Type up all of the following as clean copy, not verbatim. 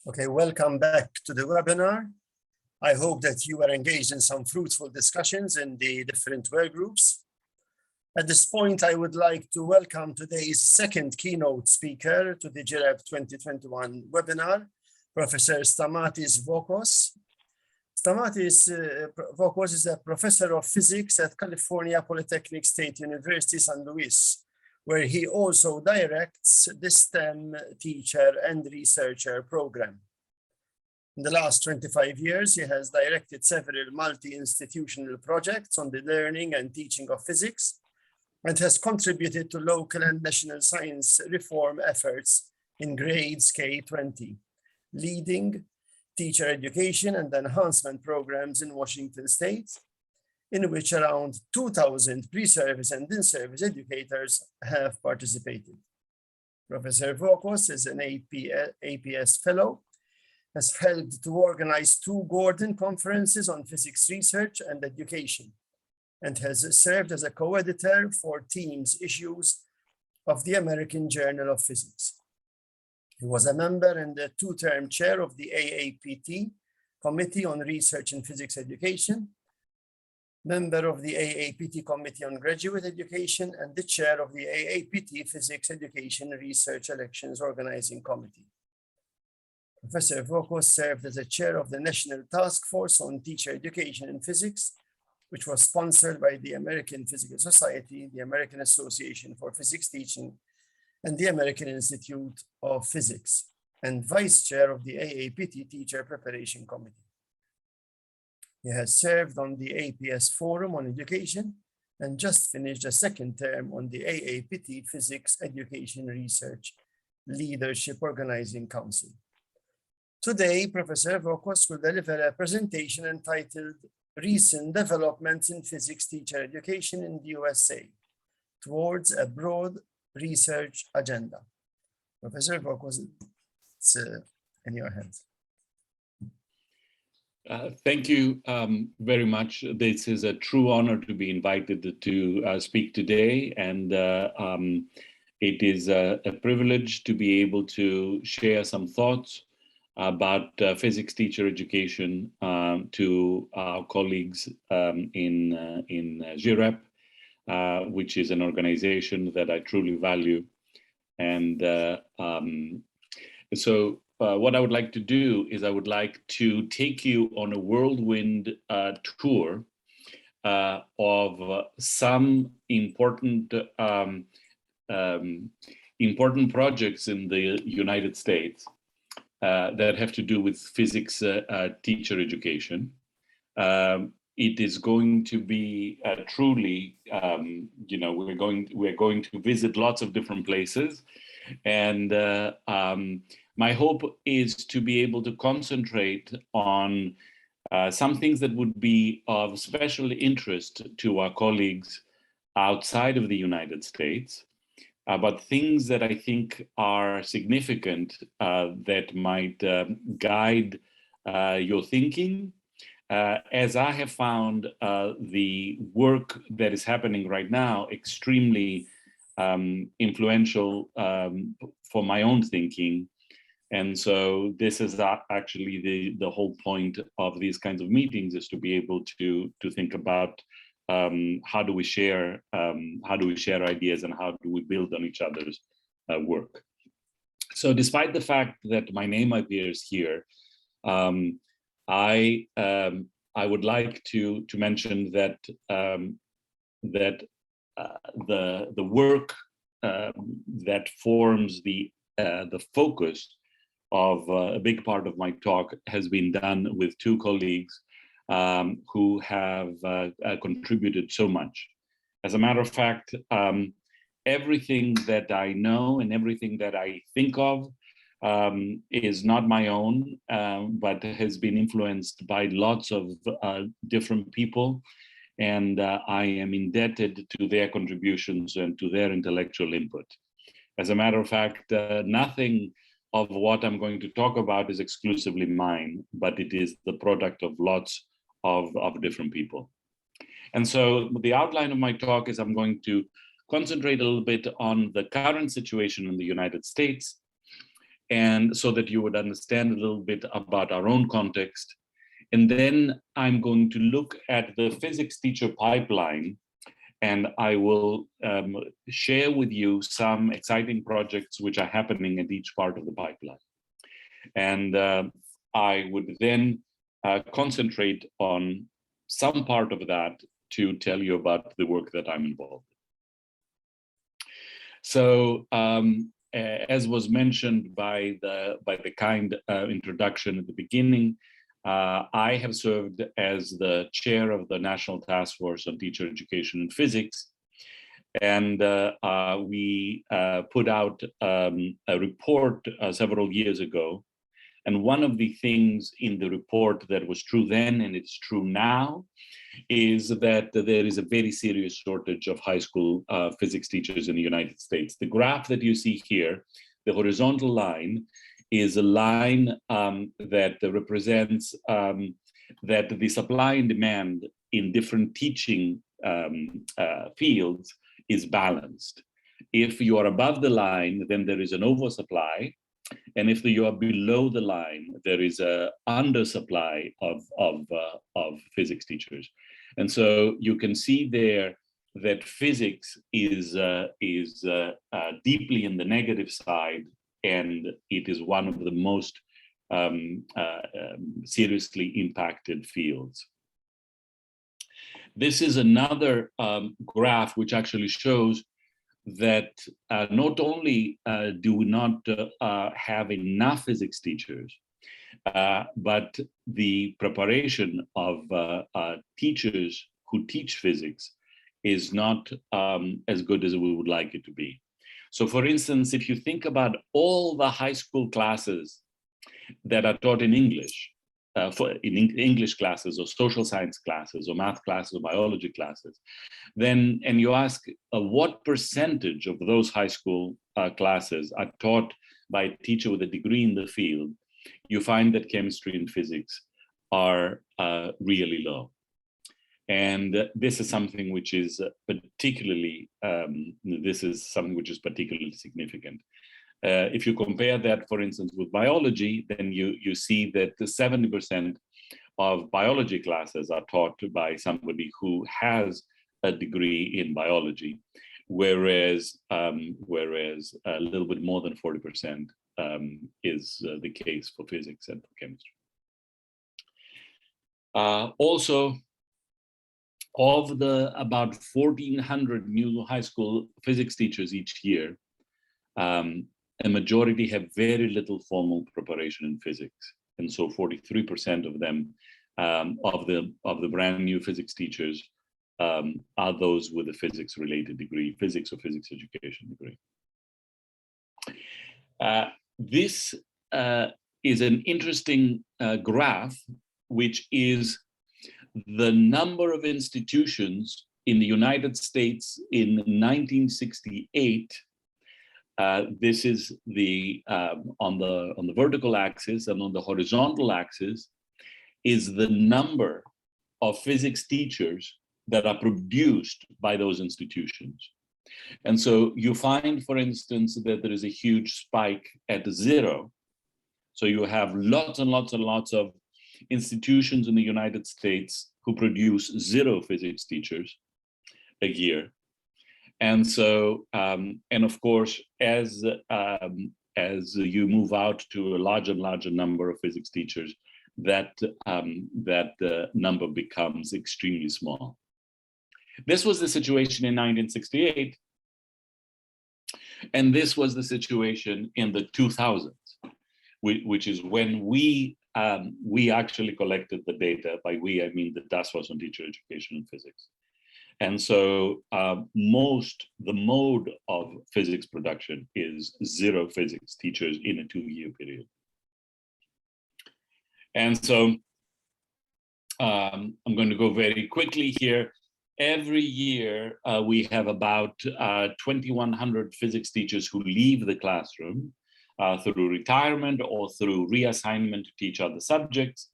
Okay, welcome back to the webinar. I hope that you are engaged in some fruitful discussions in the different work groups. At this point, I would like to welcome today's second keynote speaker to the GIREP 2021 webinar, Professor Stamatis Vokos. Stamatis Vokos is a professor of physics at California Polytechnic State University, San Luis, where he also directs the STEM teacher and researcher program. In the last 25 years, he has directed several multi-institutional projects on the learning and teaching of physics, and has contributed to local and national science reform efforts in grades K-20, leading teacher education and enhancement programs in Washington State, in which around 2,000 pre-service and in-service educators have participated. Professor Vokos is an APS fellow, has helped to organize 2 Gordon conferences on physics research and education, and has served as a co-editor for Teams issues of the American Journal of Physics. He was a member and the 2-term chair of the AAPT Committee on Research in Physics Education, member of the AAPT Committee on Graduate Education, and the chair of the AAPT Physics Education Research Elections Organizing Committee. Professor Vokos served as a chair of the National Task Force on Teacher Education in Physics, which was sponsored by the American Physical Society, the American Association for Physics Teaching, and the American Institute of Physics, and vice chair of the AAPT Teacher Preparation Committee. He has served on the APS Forum on Education and just finished a 2nd term on the AAPT Physics Education Research Leadership Organizing Council. Today, Professor Vokos will deliver a presentation entitled Recent Developments in Physics Teacher Education in the USA Towards a Broad Research Agenda. Professor Vokos, it's in your hands. Thank you very much. This is a true honor to be invited to speak today, and it is a privilege to be able to share some thoughts about physics teacher education to our colleagues in GIREP, which is an organization that I truly value. And so what I would like to do is I would like to take you on a whirlwind tour of some important projects in the United States that have to do with physics teacher education. It is going to be truly, we're going to visit lots of different places, and my hope is to be able to concentrate on some things that would be of special interest to our colleagues outside of the United States, but things that I think are significant that might guide your thinking. As I have found the work that is happening right now extremely influential for my own thinking. And so this is actually the whole point of these kinds of meetings, is to be able to think about how do we share ideas and how do we build on each other's work. So despite the fact that my name appears here, I would like to mention that the work that forms the focus of a big part of my talk has been done with 2 colleagues who have contributed so much. As a matter of fact, everything that I know and everything that I think of is not my own, but has been influenced by lots of different people. And I am indebted to their contributions and to their intellectual input. As a matter of fact, nothing of what I'm going to talk about is exclusively mine, but it is the product of lots of different people. And so the outline of my talk is I'm going to concentrate a little bit on the current situation in the United States, and so that you would understand a little bit about our own context. And then I'm going to look at the physics teacher pipeline, and I will share with you some exciting projects which are happening at each part of the pipeline. And I would then concentrate on some part of that to tell you about the work that I'm involved in. So as was mentioned by the kind introduction at the beginning, I have served as the chair of the National Task Force on Teacher Education in Physics. And we put out a report several years ago. And one of the things in the report that was true then and it's true now is that there is a very serious shortage of high school physics teachers in the United States. The graph that you see here, the horizontal line, is a line that represents that the supply and demand in different teaching fields is balanced. If you are above the line, then there is an oversupply. And if you are below the line, there is a undersupply of physics teachers. And so you can see there that physics is deeply in the negative side, and it is one of the most seriously impacted fields. This is another graph which actually shows that not only do we not have enough physics teachers, but the preparation of teachers who teach physics is not as good as we would like it to be. So for instance, if you think about all the high school classes that are taught in English, in English classes or social science classes or math classes or biology classes, then, and you ask what percentage of those high school classes are taught by a teacher with a degree in the field, you find that chemistry and physics are really low. And this is something which is particularly significant. If you compare that, for instance, with biology, then you see that the 70% of biology classes are taught by somebody who has a degree in biology, whereas a little bit more than 40% is the case for physics and for chemistry. Also, of the about 1,400 new high school physics teachers each year, a majority have very little formal preparation in physics. And so 43% of them, of the brand new physics teachers, are those with a physics related degree, physics or physics education degree. This is an interesting graph, which is the number of institutions in the United States in 1968. This is the on the vertical axis, and on the horizontal axis is the number of physics teachers that are produced by those institutions. And so you find, for instance, that there is a huge spike at 0. So you have lots and lots and lots of institutions in the United States who produce 0 physics teachers a year. And so, and of course, as you move out to a larger and larger number of physics teachers, that number becomes extremely small. This was the situation in 1968, and this was the situation in the 2000s, which is when we actually collected the data. By we, I mean the Task Force on Teacher Education in Physics. And so the mode of physics production is 0 physics teachers in a 2-year period. And so I'm going to go very quickly here. Every year, we have about 2,100 physics teachers who leave the classroom through retirement or through reassignment to teach other subjects.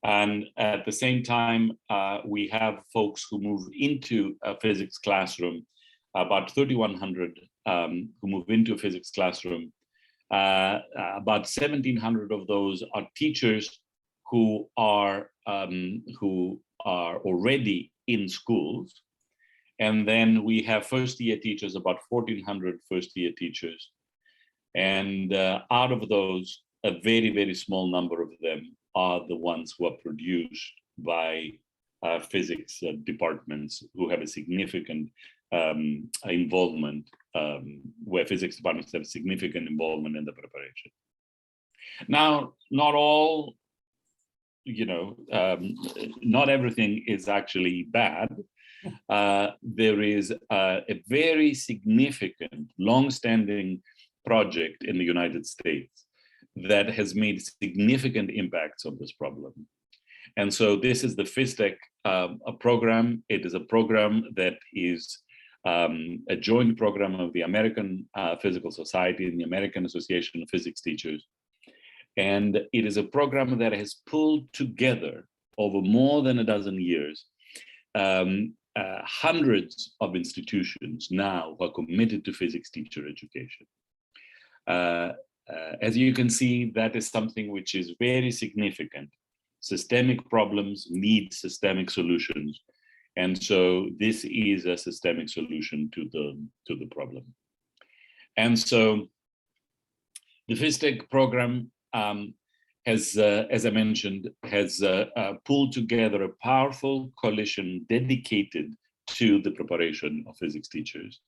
And at the same time, we have folks who move into a physics classroom, about 3,100 who move into a physics classroom About 1,700 of those are teachers who are already in schools. And then we have first-year teachers, about 1,400 first-year teachers. And out of those, a very, very small number of them are the ones who are produced by physics departments who have a significant involvement, where physics departments have significant involvement in the preparation. Now, not all, not everything is actually bad. There is a very significant, long-standing project in the United States that has made significant impacts on this problem. And so this is the PhysTech program. It is a program that is a joint program of the American Physical Society and the American Association of Physics Teachers. And it is a program that has pulled together over more than a dozen years hundreds of institutions now who are committed to physics teacher education. As you can see, that is something which is very significant. Systemic problems need systemic solutions. And so this is a systemic solution to the problem. And so the PhysTech program has, as I mentioned, has pulled together a powerful coalition dedicated to the preparation of physics teachers.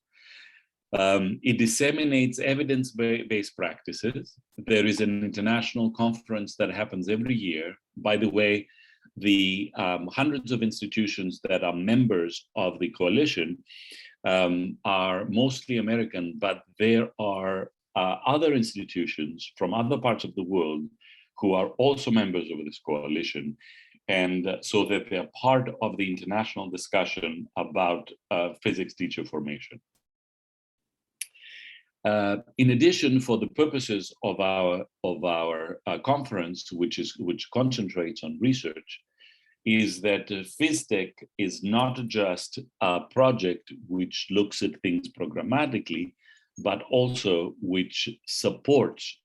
It disseminates evidence-based practices. There is an international conference that happens every year. By the way, the hundreds of institutions that are members of the coalition are mostly American, but there are other institutions from other parts of the world who are also members of this coalition, and so that they are part of the international discussion about physics teacher formation. In addition, for the purposes of our conference, which concentrates on research, is that PhysTech is not just a project which looks at things programmatically, but also which supports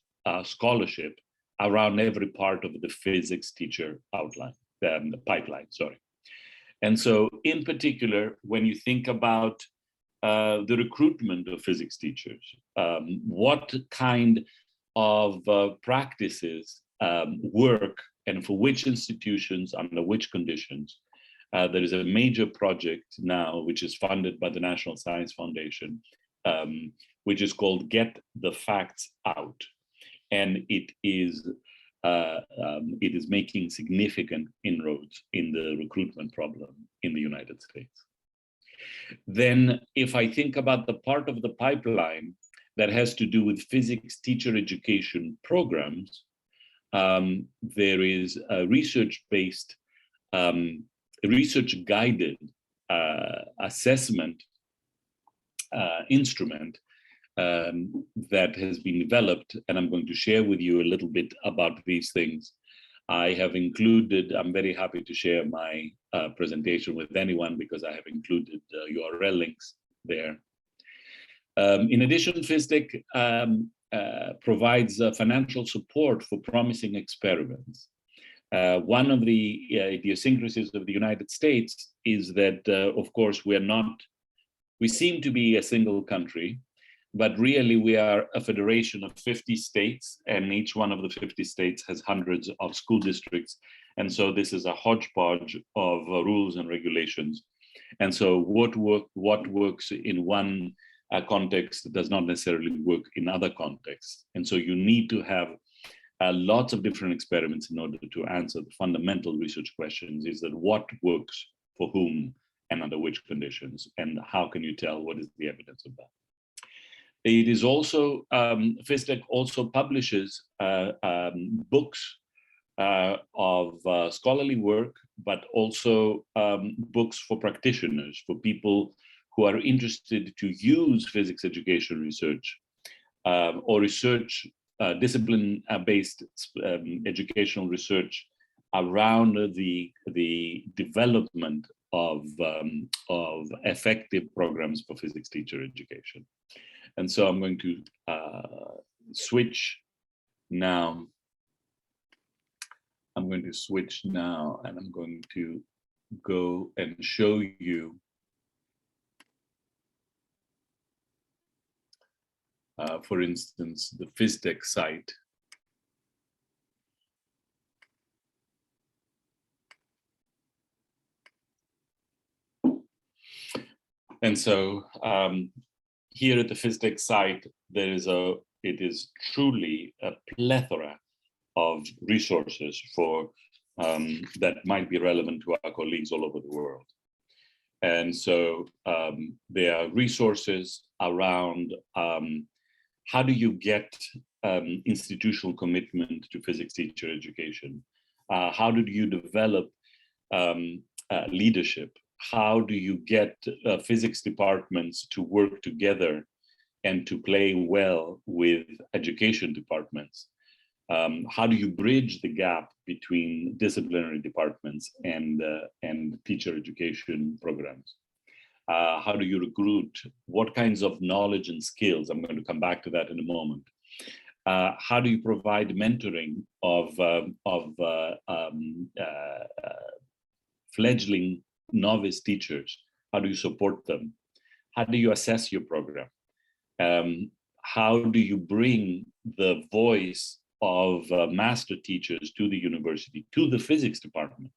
scholarship around every part of the physics teacher outline, the pipeline, sorry. And so in particular, when you think about the recruitment of physics teachers, what kind of practices work and for which institutions, under which conditions. There is a major project now, which is funded by the National Science Foundation, which is called Get the Facts Out. And it is making significant inroads in the recruitment problem in the United States. Then if I think about the part of the pipeline that has to do with physics teacher education programs, there is a research-based, research-guided assessment instrument that has been developed, and I'm going to share with you a little bit about these things. I have included, I'm very happy to share my presentation with anyone because I have included URL links there. In addition, PhysTech provides financial support for promising experiments. One of the idiosyncrasies of the United States is that, of course, we seem to be a single country, but really we are a federation of 50 states, and each one of the 50 states has hundreds of school districts. And so this is a hodgepodge of rules and regulations. And so what works in one context does not necessarily work in other contexts. And so you need to have lots of different experiments in order to answer the fundamental research questions: is that what works for whom and under which conditions, and how can you tell what is the evidence of that? It is also, PhysTech also publishes books of scholarly work, but also books for practitioners, for people who are interested to use physics education research or research discipline-based educational research around the development of effective programs for physics teacher education. And so I'm going to switch now. I'm going to switch now, and I'm going to go and show you for instance, the FISTEC site. And so here at the FISTEC site, it is truly a plethora of resources for that might be relevant to our colleagues all over the world. And so there are resources around how do you get institutional commitment to physics teacher education? How do you develop leadership? How do you get physics departments to work together and to play well with education departments? How do you bridge the gap between disciplinary departments and teacher education programs? How do you recruit? What kinds of knowledge and skills? I'm going to come back to that in a moment. How do you provide mentoring of fledgling novice teachers? How do you support them? How do you assess your program? How do you bring the voice of master teachers to the university, to the physics department,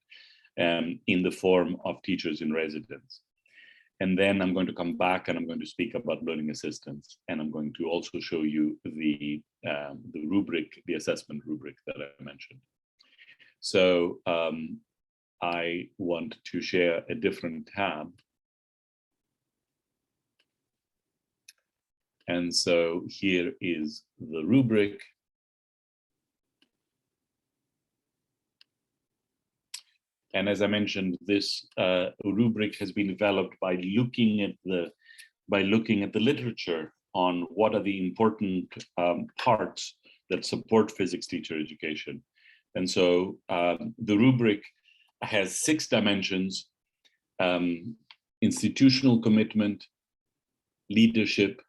in the form of teachers in residence? And then I'm going to come back and I'm going to speak about learning assistants, and I'm going to also show you the rubric, the assessment rubric that I mentioned. So I want to share a different tab. And so here is the rubric. And as I mentioned, this rubric has been developed by looking at the literature on what are the important parts that support physics teacher education. And so the rubric has 6 dimensions: institutional commitment, leadership,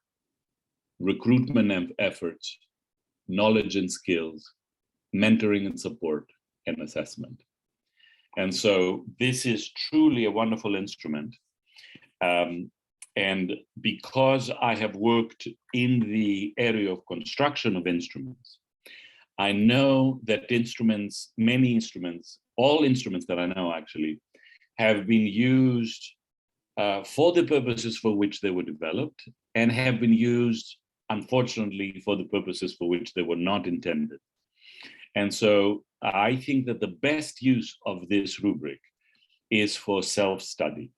recruitment efforts, knowledge and skills, mentoring and support, and assessment. And so this is truly a wonderful instrument. And because I have worked in the area of construction of instruments, I know that instruments, many instruments, all instruments that I know actually, have been used for the purposes for which they were developed, and have been used, unfortunately, for the purposes for which they were not intended. And so I think that the best use of this rubric is for self-study.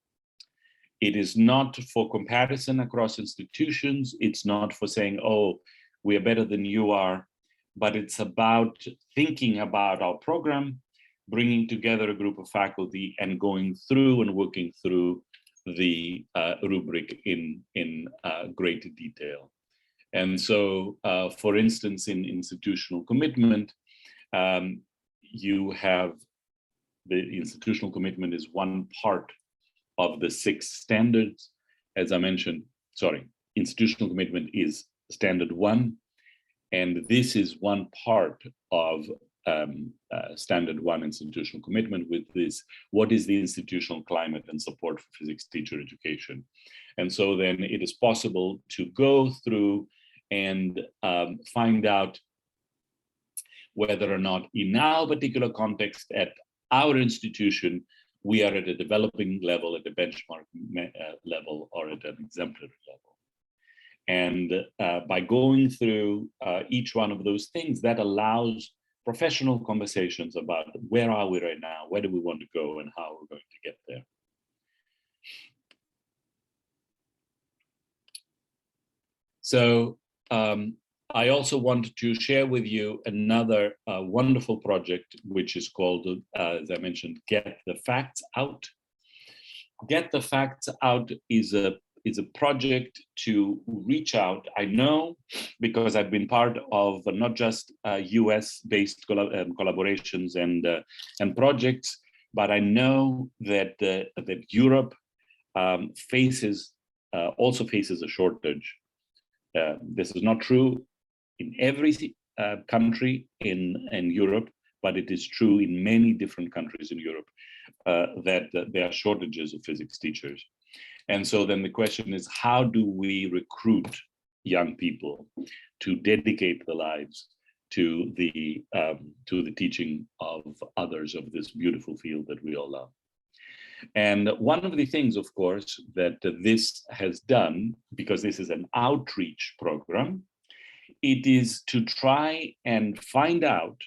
It is not for comparison across institutions. It's not for saying, oh, we are better than you are, but it's about thinking about our program, bringing together a group of faculty and going through and working through the rubric in great detail. And so, for instance, in institutional commitment, you have the institutional commitment is one part of the 6 standards. As I mentioned, institutional commitment is standard 1, and this is one part of standard 1 institutional commitment, with this: what is the institutional climate and support for physics teacher education? And so then it is possible to go through and find out whether or not in our particular context at our institution, we are at a developing level, at a benchmark level, or at an exemplary level. And by going through each one of those things, that allows professional conversations about where are we right now, where do we want to go, and how we're going to get there. So I also want to share with you another wonderful project, which is called, as I mentioned, Get the Facts Out. Get the Facts Out is a project to reach out. I know, because I've been part of not just US-based collaborations and projects, but I know that that Europe also faces a shortage. This is not true in every country in Europe, but it is true in many different countries in Europe that there are shortages of physics teachers. And so then the question is, how do we recruit young people to dedicate their lives to the teaching of others of this beautiful field that we all love? And one of the things, of course, that this has done, because this is an outreach program, it is to try and find out,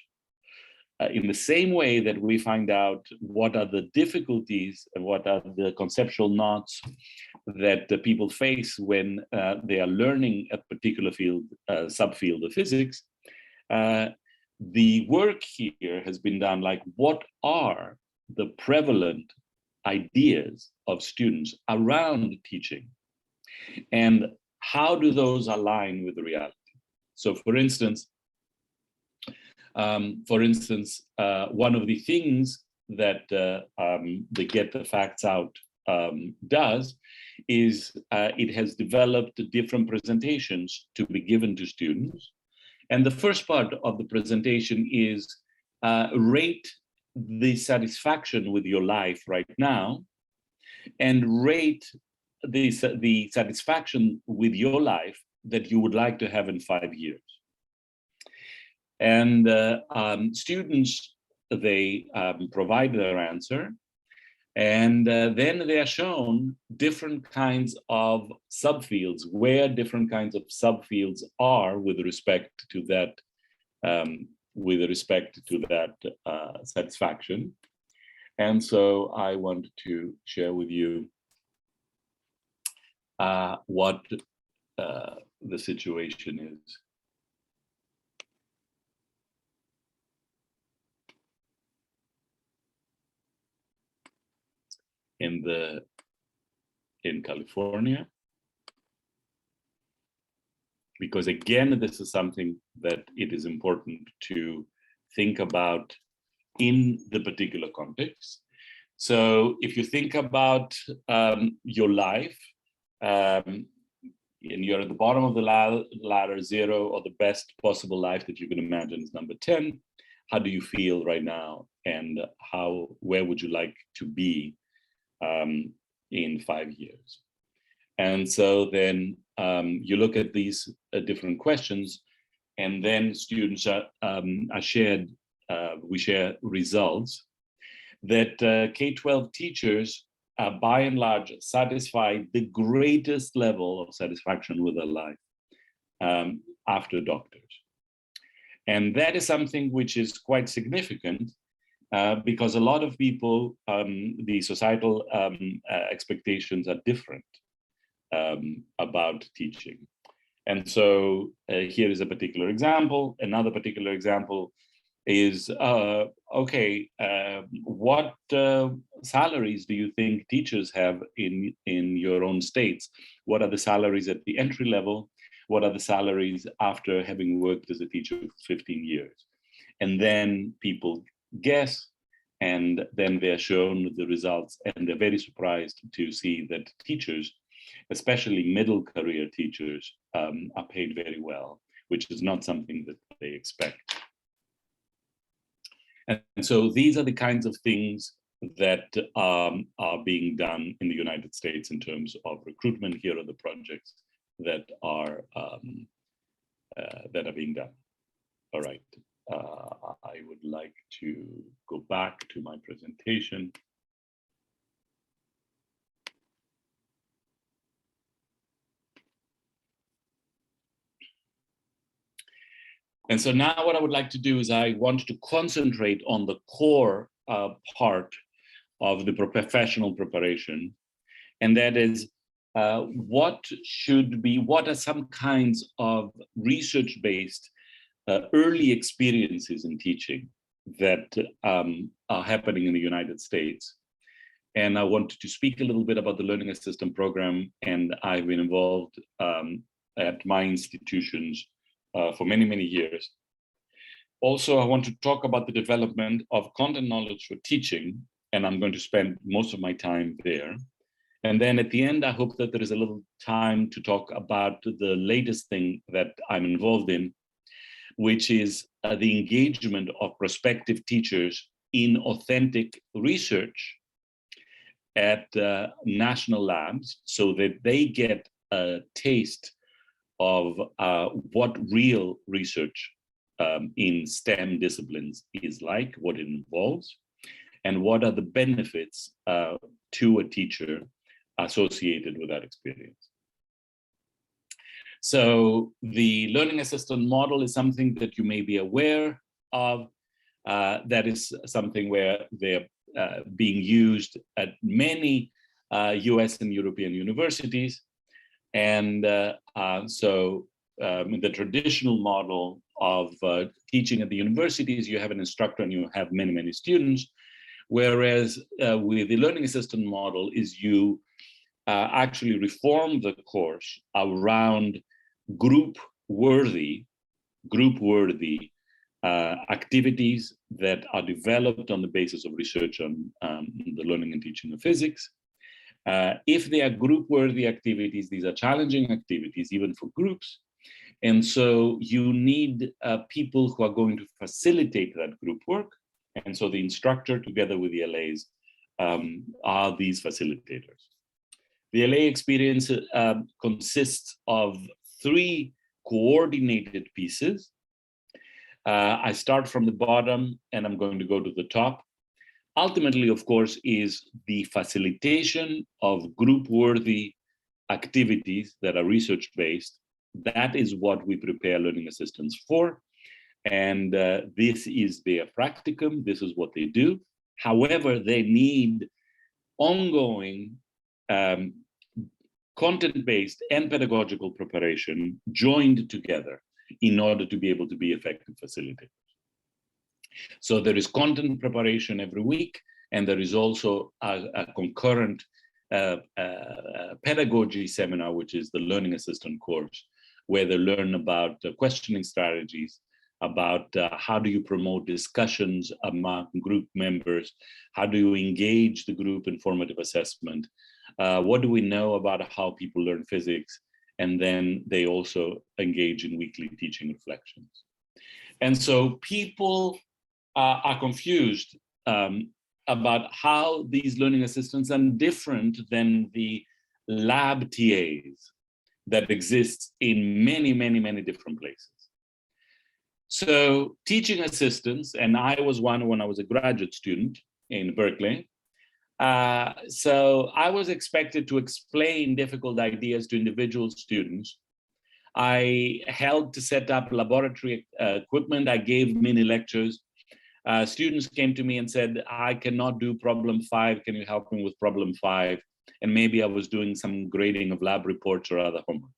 in the same way that we find out what are the difficulties and what are the conceptual knots that the people face when they are learning a particular field, subfield of physics. The work here has been done like, what are the prevalent ideas of students around teaching, and how do those align with the reality? So, for instance, one of the things that the Get the Facts Out does is it has developed different presentations to be given to students. And the first part of the presentation is rate the satisfaction with your life right now, and rate the satisfaction with your life that you would like to have in 5 years. And students, they provide their answer, and then they are shown different kinds of subfields, where different kinds of subfields are with respect to that satisfaction. And so I want to share with you what the situation is. In California, because again, this is something that it is important to think about in the particular context. So if you think about your life, and you're at the bottom of the ladder, 0, or the best possible life that you can imagine is number 10. How do you feel right now, and where would you like to be in 5 years? And so then you look at these different questions, and then students are shared. We share results that K-12 teachers by and large satisfy the greatest level of satisfaction with their life after doctors. And that is something which is quite significant, because a lot of people, the societal expectations are different about teaching. And so here is a particular example. Another particular example is, what salaries do you think teachers have in your own states? What are the salaries at the entry level? What are the salaries after having worked as a teacher for 15 years? And then people guess, and then they're shown the results, and they're very surprised to see that teachers, especially middle career teachers, are paid very well, which is not something that they expect. And so these are the kinds of things that are being done in the United States in terms of recruitment. Here are the projects that are being done. All right. I would like to go back to my presentation. And so now what I would like to do is I want to concentrate on the core part of the professional preparation, and that is what are some kinds of research-based early experiences in teaching that are happening in the United States. And I wanted to speak a little bit about the Learning Assistant Program, and I've been involved at my institutions for many, many years. Also, I want to talk about the development of content knowledge for teaching, and I'm going to spend most of my time there. And then at the end, I hope that there is a little time to talk about the latest thing that I'm involved in, which is the engagement of prospective teachers in authentic research at national labs so that they get a taste of what real research in STEM disciplines is like, what it involves, and what are the benefits to a teacher associated with that experience. So the learning assistant model is something that you may be aware of. That is something where they're being used at many US and European universities. And so in the traditional model of teaching at the universities, you have an instructor and you have many, many students. Whereas with the learning assistant model is you actually reform the course around group-worthy activities that are developed on the basis of research on the learning and teaching of physics. If they are group-worthy activities, these are challenging activities, even for groups. And so you need people who are going to facilitate that group work. And so the instructor, together with the LAs, are these facilitators. The LA experience consists of 3 coordinated pieces. I start from the bottom and I'm going to go to the top. Ultimately, of course, is the facilitation of group-worthy activities that are research-based. That is what we prepare learning assistants for. And this is their practicum. This is what they do. However, they need ongoing content-based and pedagogical preparation joined together in order to be able to be effective facilitators. So there is content preparation every week, and there is also a concurrent pedagogy seminar, which is the learning assistant course, where they learn about questioning strategies, about how do you promote discussions among group members, how do you engage the group in formative assessment, what do we know about how people learn physics, and then they also engage in weekly teaching reflections. And so people are confused about how these learning assistants are different than the lab TAs that exist in many, many, many different places. So teaching assistants, and I was one when I was a graduate student in Berkeley. So I was expected to explain difficult ideas to individual students. I helped to set up laboratory equipment. I gave mini lectures. Students came to me and said, I cannot do problem 5. Can you help me with problem 5? And maybe I was doing some grading of lab reports or other homework.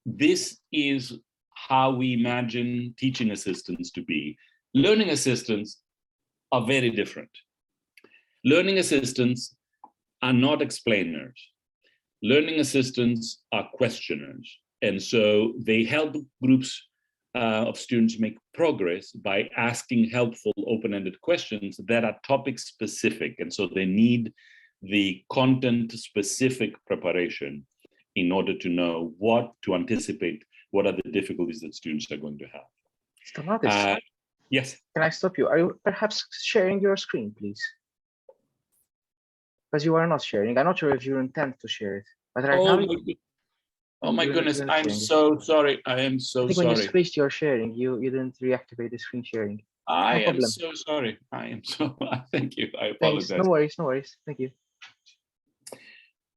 This is how we imagine teaching assistants to be. Learning assistants are very different. Learning assistants are not explainers. Learning assistants are questioners. And so they help groups of students make progress by asking helpful open-ended questions that are topic specific. And so they need the content specific preparation in order to know what to anticipate, what are the difficulties that students are going to have. Stamatis, yes. Can I stop you? Are you perhaps sharing your screen, please? Because you are not sharing. I'm not sure if you intend to share it, but right now. Oh my goodness! I'm so sorry. I am so sorry. I think when you switched your sharing, you didn't reactivate the screen sharing. I am so sorry. I am so. Thank you. I apologize. Thanks. No worries. No worries. Thank you.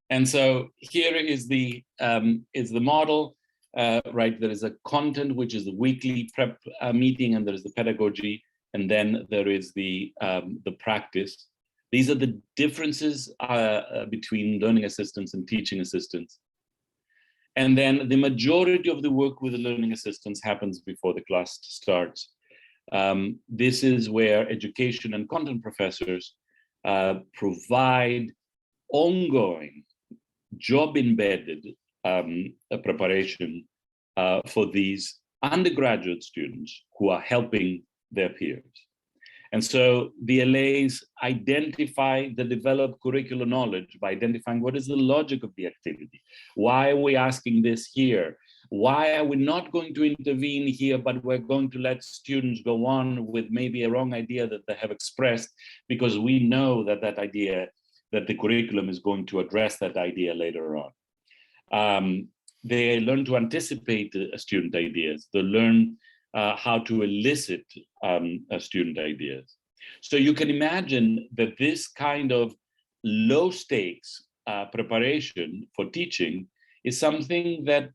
And so here is the model. Right, there is a content, which is the weekly prep meeting, and there is the pedagogy, and then there is the practice. These are the differences between learning assistants and teaching assistants. And then the majority of the work with the learning assistants happens before the class starts. This is where education and content professors provide ongoing job-embedded preparation for these undergraduate students who are helping their peers. And so the LAs identify the developed curricular knowledge by identifying what is the logic of the activity. Why are we asking this here? Why are we not going to intervene here, but we're going to let students go on with maybe a wrong idea that they have expressed, because we know that that idea, that the curriculum is going to address that idea later on. They learn to anticipate student ideas. They learn how to elicit student ideas. So you can imagine that this kind of low stakes preparation for teaching is something that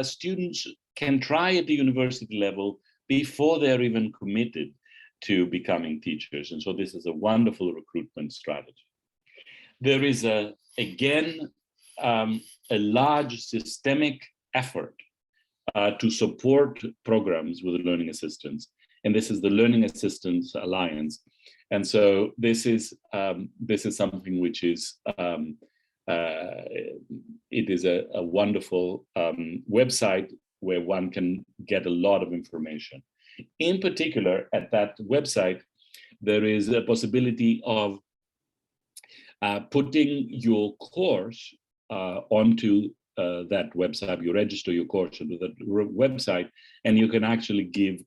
students can try at the university level before they're even committed to becoming teachers. And so this is a wonderful recruitment strategy. There is again, a large systemic effort to support programs with learning assistants. And this is the Learning Assistants Alliance. And so this is something which is, it is a wonderful website where one can get a lot of information. In particular, at that website, there is a possibility of putting your course onto that website. You register your course onto that website, and you can actually give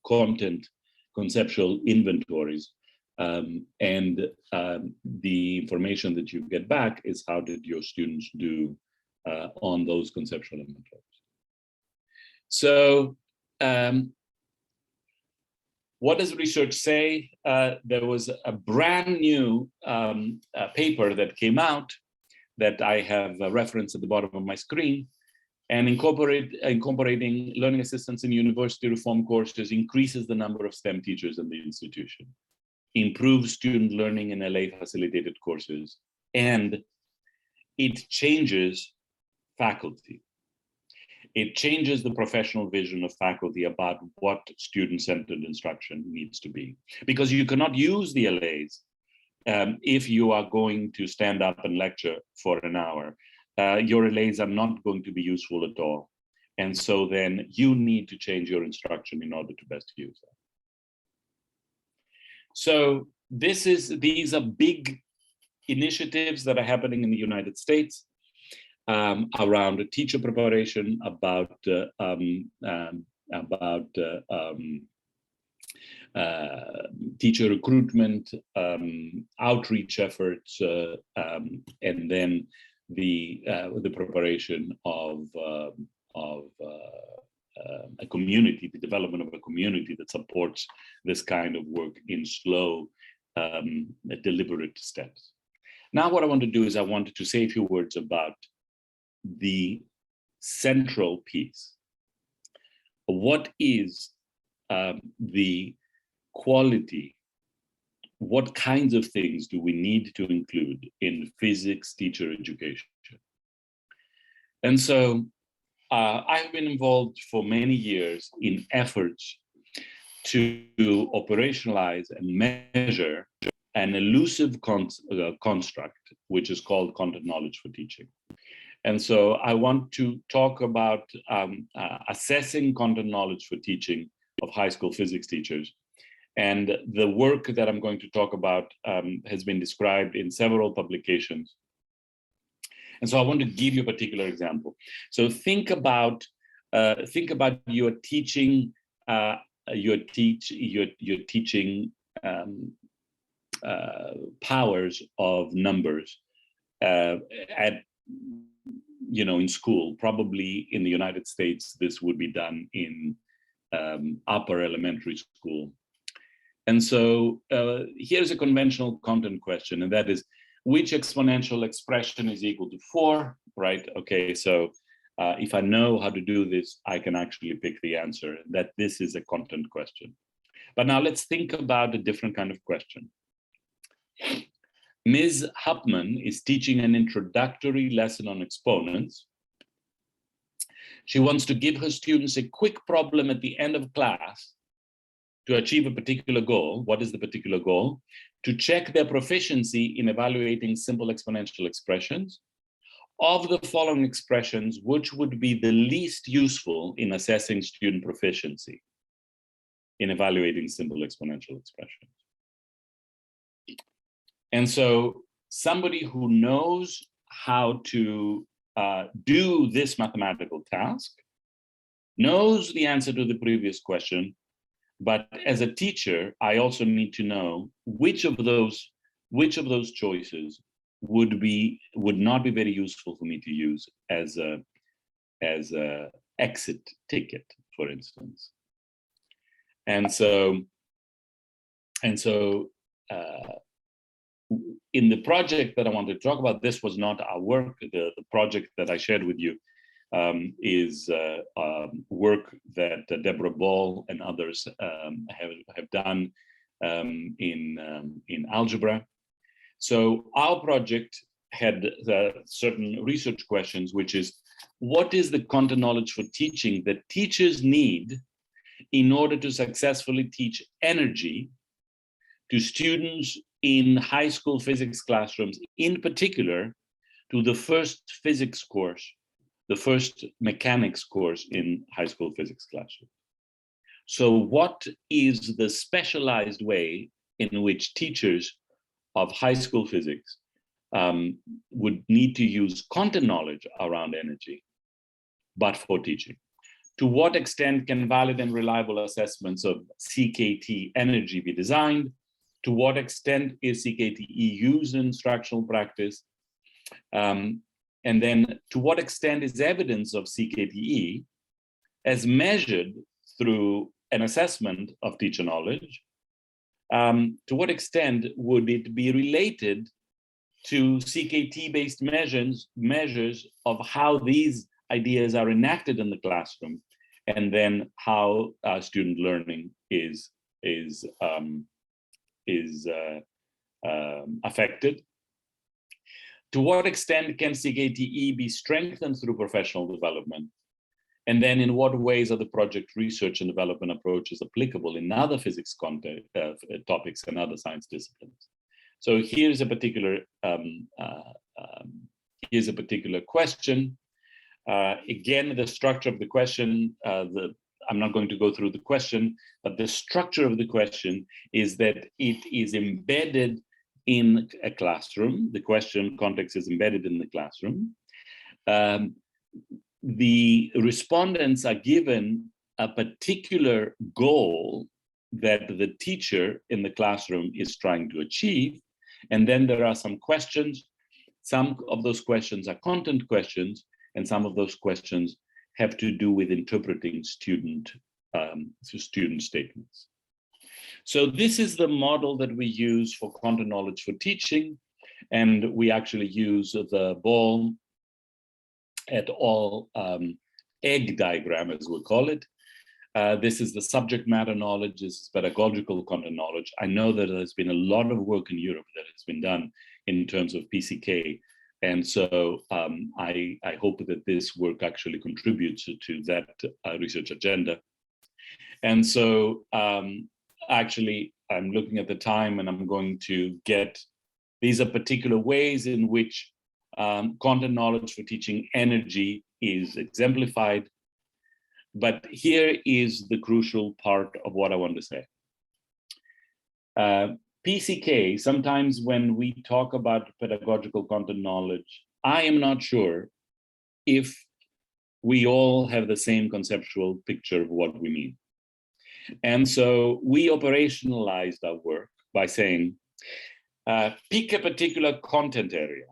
conceptual inventories. And the information that you get back is how did your students do on those conceptual inventories. So what does research say? There was a brand new paper that came out that I have referenced at the bottom of my screen, and incorporating learning assistants in university reform courses increases the number of STEM teachers in the institution, improves student learning in LA facilitated courses, and it changes faculty. It changes the professional vision of faculty about what student-centered instruction needs to be. Because you cannot use the LAs if you are going to stand up and lecture for an hour. Your LAs are not going to be useful at all. And so then you need to change your instruction in order to best use that. So these are big initiatives that are happening in the United States around teacher preparation, about teacher recruitment, outreach efforts, and then the preparation of a community, the development of a community that supports this kind of work in slow, deliberate steps. Now what I want to do is I wanted to say a few words about the central piece. What is the quality? What kinds of things do we need to include in physics teacher education? And so I've been involved for many years in efforts to operationalize and measure an elusive construct, which is called content knowledge for teaching. And so I want to talk about assessing content knowledge for teaching of high school physics teachers. And the work that I'm going to talk about has been described in several publications. And so I want to give you a particular example. So think about your teaching, powers of numbers in school. Probably in the United States, this would be done in upper elementary school. And so here's a conventional content question, and that is, which exponential expression is equal to 4, right? Okay, so if I know how to do this, I can actually pick the answer, that this is a content question. But now let's think about a different kind of question. Ms. Hupman is teaching an introductory lesson on exponents. She wants to give her students a quick problem at the end of class to achieve a particular goal. What is the particular goal? To check their proficiency in evaluating simple exponential expressions. Of the following expressions, which would be the least useful in assessing student proficiency in evaluating simple exponential expressions? And so somebody who knows how to do this mathematical task knows the answer to the previous question, but as a teacher, I also need to know which of those choices would not be very useful for me to use as a exit ticket, for instance. And so in the project that I wanted to talk about, this was not our work. The project that I shared with you is work that Deborah Ball and others have done in algebra. So our project had certain research questions, which is, what is the content knowledge for teaching that teachers need in order to successfully teach energy to students in high school physics classrooms, in particular to the first physics course, the first mechanics course in high school physics classroom. So what is the specialized way in which teachers of high school physics would need to use content knowledge around energy, but for teaching? To what extent can valid and reliable assessments of CKT energy be designed? To what extent is CKTE used in instructional practice? And then to what extent is evidence of CKTE as measured through an assessment of teacher knowledge? To what extent would it be related to CKT-based measures of how these ideas are enacted in the classroom, and then how student learning is affected? To what extent can CKTE be strengthened through professional development? And then in what ways are the project research and development approaches applicable in other physics topics and other science disciplines? So here's a particular question. Again, the structure of the question, I'm not going to go through the question, but the structure of the question is that it is embedded in a classroom. The question context is embedded in the classroom. The respondents are given a particular goal that the teacher in the classroom is trying to achieve. And then there are some questions. Some of those questions are content questions, and some of those questions have to do with interpreting student statements. So this is the model that we use for content knowledge for teaching, and we actually use the Ball et al. Egg diagram, as we call it. This is the subject matter knowledge, this is pedagogical content knowledge. I know that there's been a lot of work in Europe that has been done in terms of PCK. And so I hope that this work actually contributes to that research agenda. And so actually, I'm looking at the time and I'm going to get, these are particular ways in which content knowledge for teaching energy is exemplified. But here is the crucial part of what I want to say. PCK, sometimes when we talk about pedagogical content knowledge, I am not sure if we all have the same conceptual picture of what we mean. And so we operationalized our work by saying, pick a particular content area.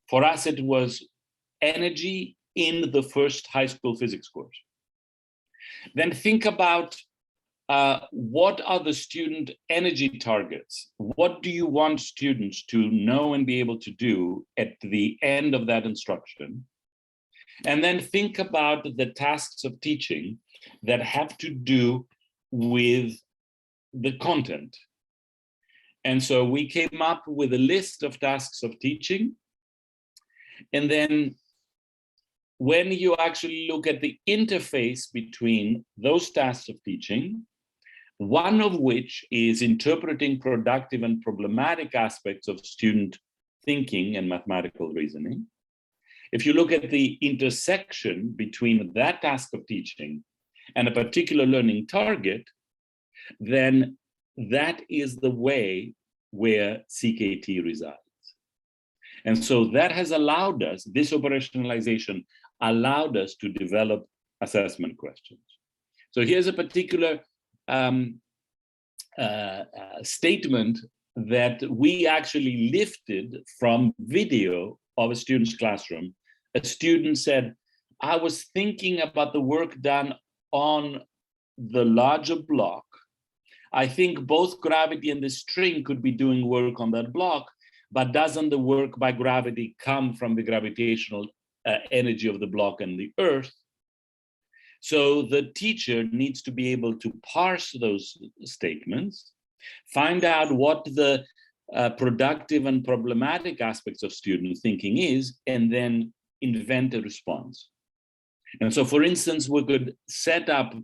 For us, it was energy in the first high school physics course. Then think about what are the student energy targets? What do you want students to know and be able to do at the end of that instruction? And then think about the tasks of teaching that have to do with the content. And so we came up with a list of tasks of teaching. And then when you actually look at the interface between those tasks of teaching, one of which is interpreting productive and problematic aspects of student thinking and mathematical reasoning. If you look at the intersection between that task of teaching and a particular learning target, then that is the way where CKT resides. And so that has allowed us, this operationalization allowed us to develop assessment questions. So here's a particular statement that we actually lifted from video of a student's classroom. A student said, I was thinking about the work done on the larger block. I think both gravity and the string could be doing work on that block, but doesn't the work by gravity come from the gravitational energy of the block and the earth? So the teacher needs to be able to parse those statements, find out what the productive and problematic aspects of student thinking is, and then invent a response. And so, for instance, we could set up,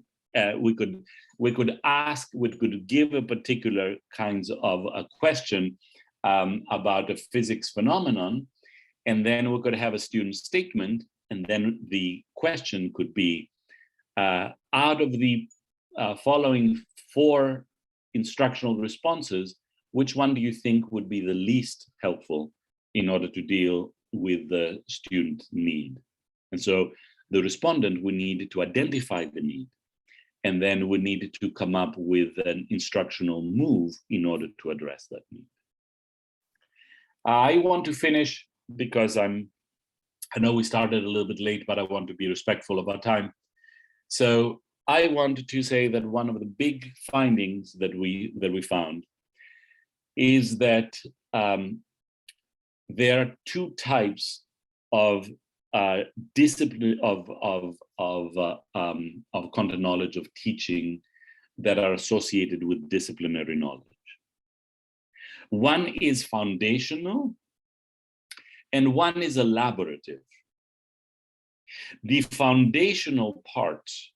we could ask, we could give a particular kinds of a question about a physics phenomenon, and then we could have a student statement, and then the question could be, out of the following 4 instructional responses, which one do you think would be the least helpful in order to deal with the student need? And so the respondent would need to identify the need, and then we needed to come up with an instructional move in order to address that need. I want to finish because I know we started a little bit late, but I want to be respectful of our time. So I wanted to say that one of the big findings that we found is that there are 2 types of discipline of content knowledge, of teaching, that are associated with disciplinary knowledge. One is foundational and one is elaborative. The foundational parts,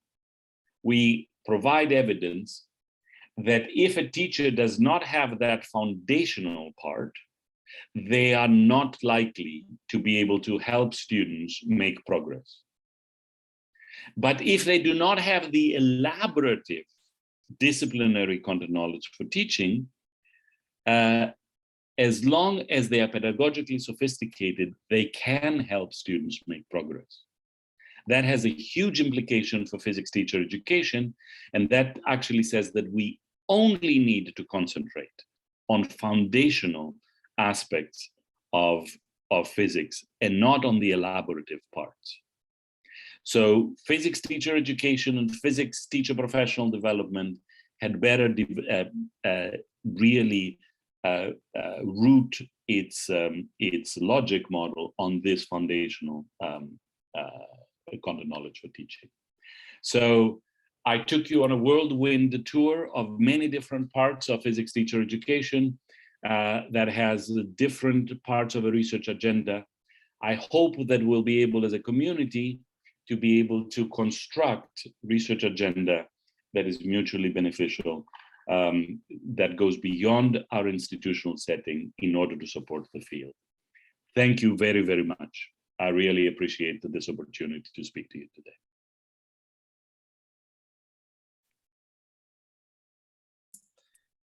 we provide evidence that if a teacher does not have that foundational part, they are not likely to be able to help students make progress. But if they do not have the elaborative disciplinary content knowledge for teaching, as long as they are pedagogically sophisticated, they can help students make progress. That has a huge implication for physics teacher education, and that actually says that we only need to concentrate on foundational aspects of physics and not on the elaborative parts. So physics teacher education and physics teacher professional development had better really root its logic model on this foundational content knowledge for teaching. So I took you on a whirlwind tour of many different parts of physics teacher education that has different parts of a research agenda. I hope that we'll be able as a community to be able to construct research agenda that is mutually beneficial, that goes beyond our institutional setting in order to support the field. Thank you very, very much. I really appreciate this opportunity to speak to you today.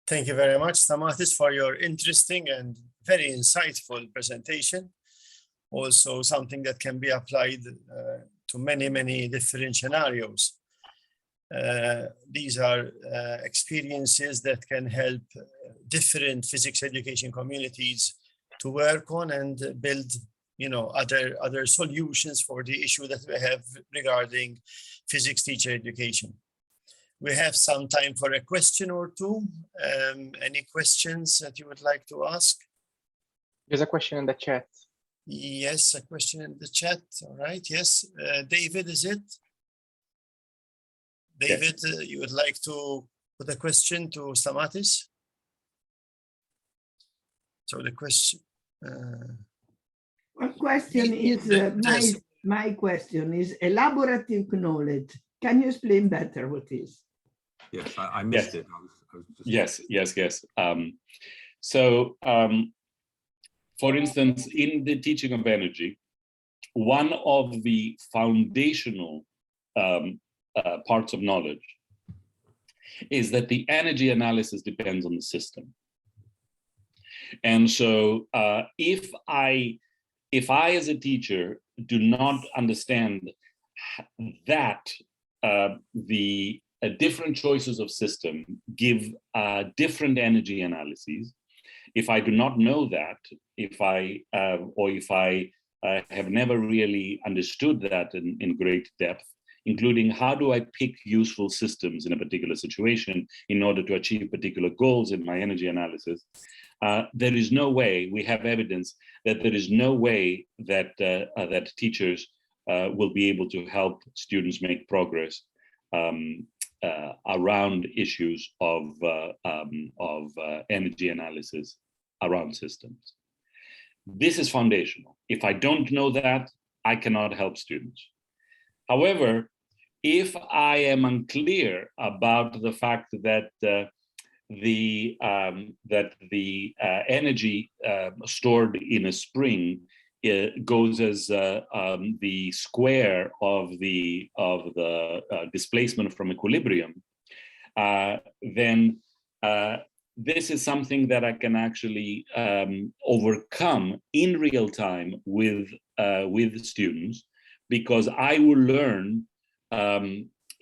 Thank you very much, Stamatis, for your interesting and very insightful presentation. Also something that can be applied to many, many different scenarios. These are experiences that can help different physics education communities to work on and build, other solutions for the issue that we have regarding physics teacher education. We have some time for a question or two. Any questions that you would like to ask? There's a question in the chat. Yes, a question in the chat. All right. Yes. David, is it? David, yes. You would like to put a question to Stamatis? So the question. One question is, my question is elaborative knowledge. Can you explain better what is? Yes, I missed it. Yes. For instance, in the teaching of energy, one of the foundational parts of knowledge is that the energy analysis depends on the system. And so if I as a teacher do not understand that the different choices of system give different energy analyses. If I do not know that, if I have never really understood that in great depth, including how do I pick useful systems in a particular situation in order to achieve particular goals in my energy analysis, there is no way, we have evidence that there is no way that, that teachers will be able to help students make progress around issues of energy analysis around systems. This is foundational. If I don't know that, I cannot help students. However, if I am unclear about the fact that the energy stored in a spring goes as the square of the displacement from equilibrium, then this is something that I can actually overcome in real time with students, because I will learn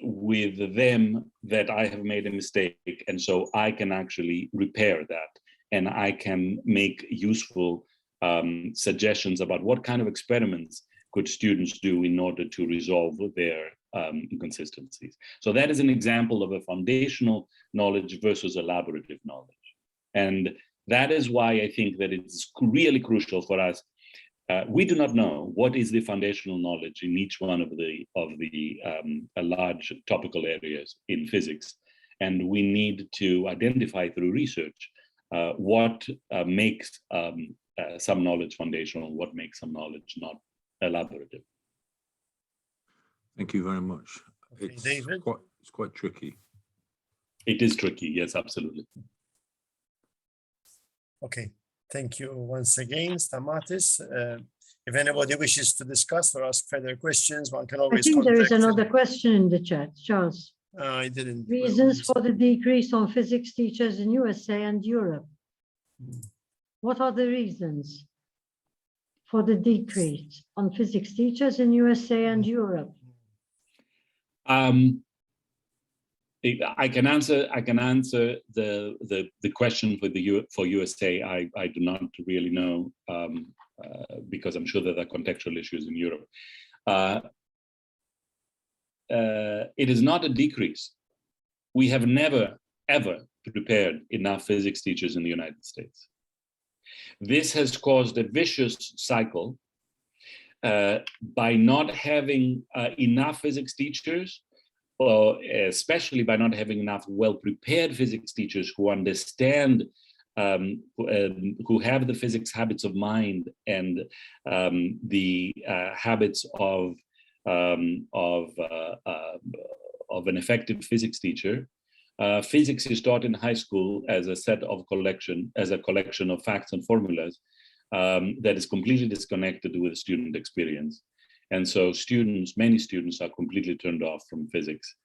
with them that I have made a mistake, and so I can actually repair that, and I can make useful suggestions about what kind of experiments could students do in order to resolve their inconsistencies. So that is an example of a foundational knowledge versus elaborative knowledge. And that is why I think that it's really crucial for us. We do not know what is the foundational knowledge in each one of the large topical areas in physics, and we need to identify through research what makes some knowledge foundational, what makes some knowledge not elaborative. Thank you very much. Okay, David? It's quite tricky. It is tricky, yes, absolutely. Okay, thank you once again, Stamatis. If anybody wishes to discuss or ask further questions, one can I always think there is contact another question in the chat, Charles. I didn't. Reasons for the decrease on physics teachers in USA and Europe. What are the reasons for the decrease on physics teachers in USA and Europe? I can answer the question for USA. I do not really know, because I'm sure that there are contextual issues in Europe. It is not a decrease. We have never, ever prepared enough physics teachers in the United States. This has caused a vicious cycle by not having enough physics teachers, or especially by not having enough well-prepared physics teachers who understand, who have the physics habits of mind and the habits of an effective physics teacher. Physics is taught in high school as a collection of facts and formulas that is completely disconnected with student experience. And so many students are completely turned off from physics.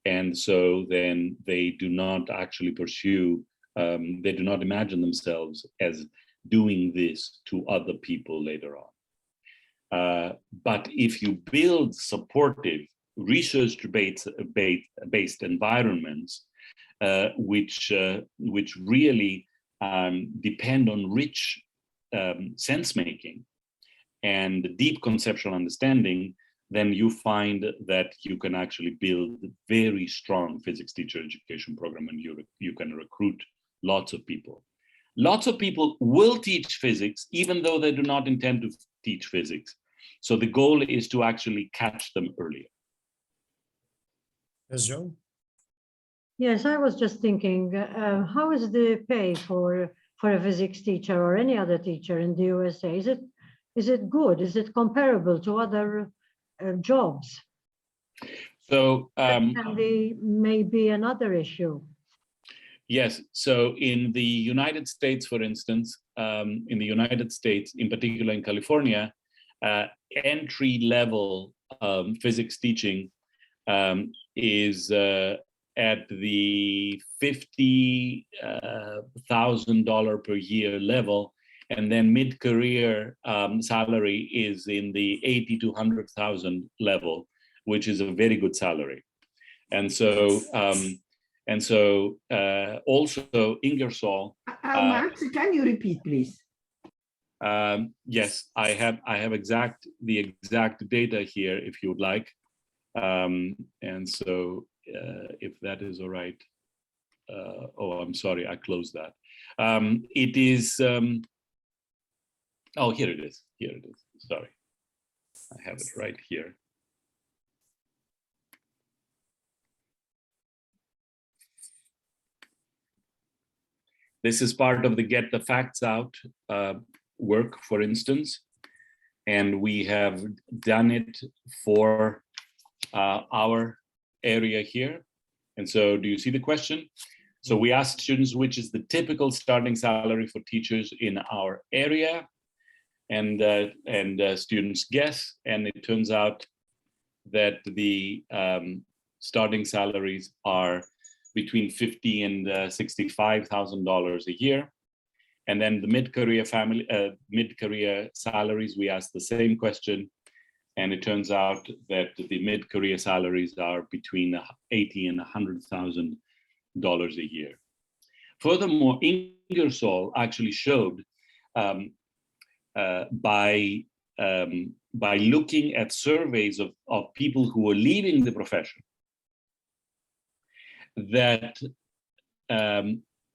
And so then they do not actually pursue, they do not imagine themselves as doing this to other people later on. But if you build supportive, research-based environments, which really depend on rich sense-making and deep conceptual understanding, then you find that you can actually build a very strong physics teacher education program, and you can recruit lots of people. Lots of people will teach physics, even though they do not intend to teach physics. So the goal is to actually catch them earlier. Yes, Joe? Yes, I was just thinking, how is the pay for a physics teacher or any other teacher in the USA? Is it good? Is it comparable to other jobs? So That can be maybe another issue. Yes. So in the United States, for instance, in the United States, in particular in California, entry-level physics teaching is at the $50,000 per year level, and then mid-career salary is in the 80 to 100,000 level, which is a very good salary. And so, also Ingersoll. How much? Can you repeat, please? Yes, I have the exact data here if you would like. And so if that is all right. Oh, I'm sorry, I closed that. It is, oh, here it is. Here it is. Sorry, I have it right here. This is part of the Get the Facts Out work, for instance, and we have done it for our area here. And so do you see the question? So we asked students which is the typical starting salary for teachers in our area, and students guess, and it turns out that the starting salaries are between $50,000 and $65,000 a year. And then the mid-career salaries, we asked the same question, and it turns out that the mid-career salaries are between $80,000 and $100,000 a year. Furthermore, Ingersoll actually showed by looking at surveys of people who were leaving the profession, that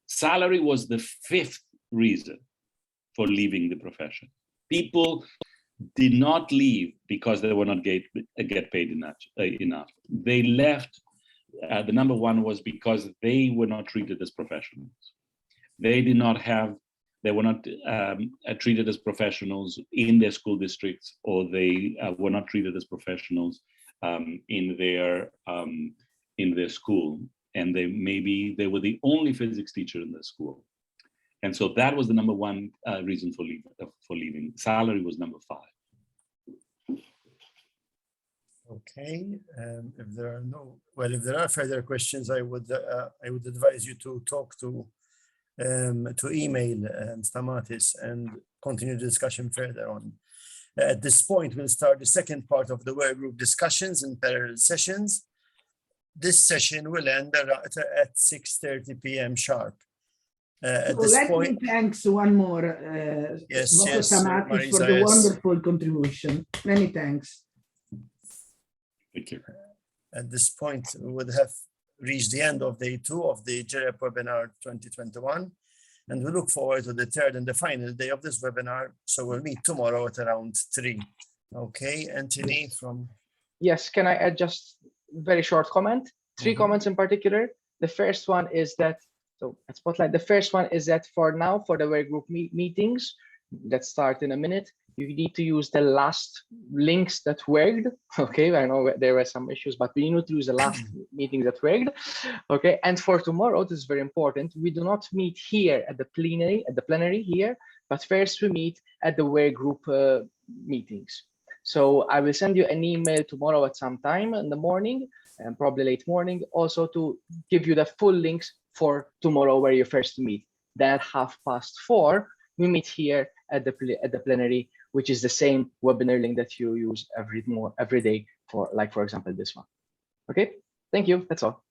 salary was the 5th reason for leaving the profession. People did not leave because they were not get paid enough. They left. The number one was because they were not treated as professionals. They were not treated as professionals in their school districts, or they were not treated as professionals in their school. And maybe they were the only physics teacher in the school. And so that was the number one reason for leaving. Salary was number 5. Okay, if there are further questions, I would advise you to talk to email Stamatis and continue the discussion further on. At this point, we'll start the second part of the work group discussions and parallel sessions. This session will end at 6:30 p.m. sharp. At So this let point, me thanks one more, yes, Dr. Stamatis, Marisa, for the yes. wonderful contribution. Many thanks. Thank you. At this point, we would have reached the end of day 2 of the GIREP Webinar 2021, and we look forward to the third and the final day of this webinar. So we'll meet tomorrow at around 3. Okay, Anthony from... Yes, can I add just very short comment? 3 comments in particular. The first one is that, so at Spotlight, the first one is that for now, for the work group meetings that start in a minute, you need to use the last links that worked. Okay, I know there were some issues, but we need to use the last meeting that worked. Okay, and for tomorrow, this is very important. We do not meet here at the plenary here, but first we meet at the work group meetings. So I will send you an email tomorrow at some time in the morning, and probably late morning, also to give you the full links for tomorrow where you first meet. Then at 4:30, we meet here at the plenary, which is the same webinar link that you use every day for, like, for example, this one. Okay, thank you. That's all.